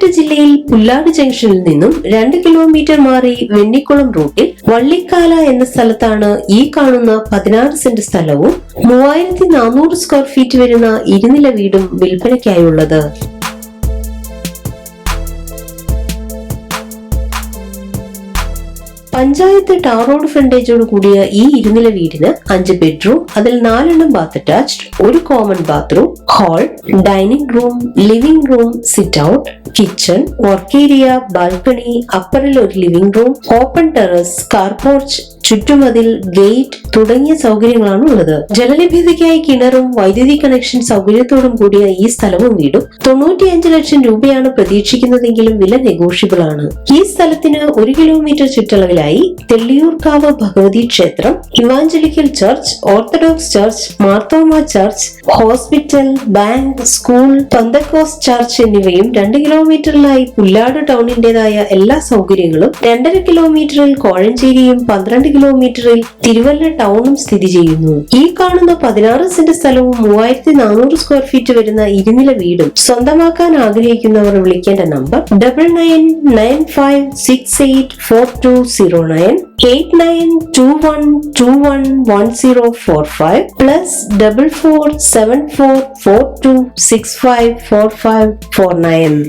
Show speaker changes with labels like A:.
A: പത്തനംതിട്ട ജില്ലയിൽ പുല്ലാട് ജംഗ്ഷനിൽ നിന്നും 2 കിലോമീറ്റർ മാറി വെണ്ണിക്കുളം റൂട്ടിൽ വള്ളിക്കാല എന്ന സ്ഥലത്താണ് ഈ കാണുന്ന 16 സെന്റ് സ്ഥലവും 3400 സ്ക്വയർ ഫീറ്റ് വരുന്ന ഇരുനില വീടും വിൽപ്പനയ്ക്കായുള്ളത്. പഞ്ചായത്ത് ടാർ റോഡ് ഫ്രണ്ടേജോട് കൂടിയ ഈ ഇരുനില വീടിന് 5 ബെഡ്റൂം, അതിൽ 4 bath attached, 1 common bathroom, hall, dining room, living room, sit out, kitchen, work area, balcony, അപ്പറിൽ ഒരു living room, open terrace, car porch, ചുറ്റുമതിൽ, ഗേറ്റ് തുടങ്ങിയ സൗകര്യങ്ങളാണ് ഉള്ളത്. ജലലഭ്യതയ്ക്കായി കിണറും വൈദ്യുതി കണക്ഷൻ സൗകര്യത്തോടും കൂടിയ ഈ സ്ഥലവും വീടും 95 ലക്ഷം രൂപയാണ് പ്രതീക്ഷിക്കുന്നതെങ്കിലും വില നെഗോഷ്യബിൾ ആണ്. ഈ സ്ഥലത്തിന് 1 കിലോമീറ്റർ ചുറ്റളവിലായി തെള്ളിയൂർക്കാവ് ഭഗവതി ക്ഷേത്രം, evangelical church, orthodox church, Marthoma church, hospital, bank, school, Pentecost church എന്നിവയും 2 കിലോമീറ്ററിലായി പുല്ലാട് ടൗണിന്റേതായ എല്ലാ സൗകര്യങ്ങളും, 2.5 കിലോമീറ്ററിൽ കോഴഞ്ചേരിയും 12 കിലോമീറ്ററിൽ തിരുവല്ല ടൗണും സ്ഥിതി ചെയ്യുന്നു. ഈ കാണുന്ന 16 സെന്റ് സ്ഥലവും 3400 സ്ക്വയർ ഫീറ്റ് വരുന്ന ഇരുനില വീടും സ്വന്തമാക്കാൻ ആഗ്രഹിക്കുന്നവർ വിളിക്കേണ്ട നമ്പർ 9995684209 8921211045 +447442654549.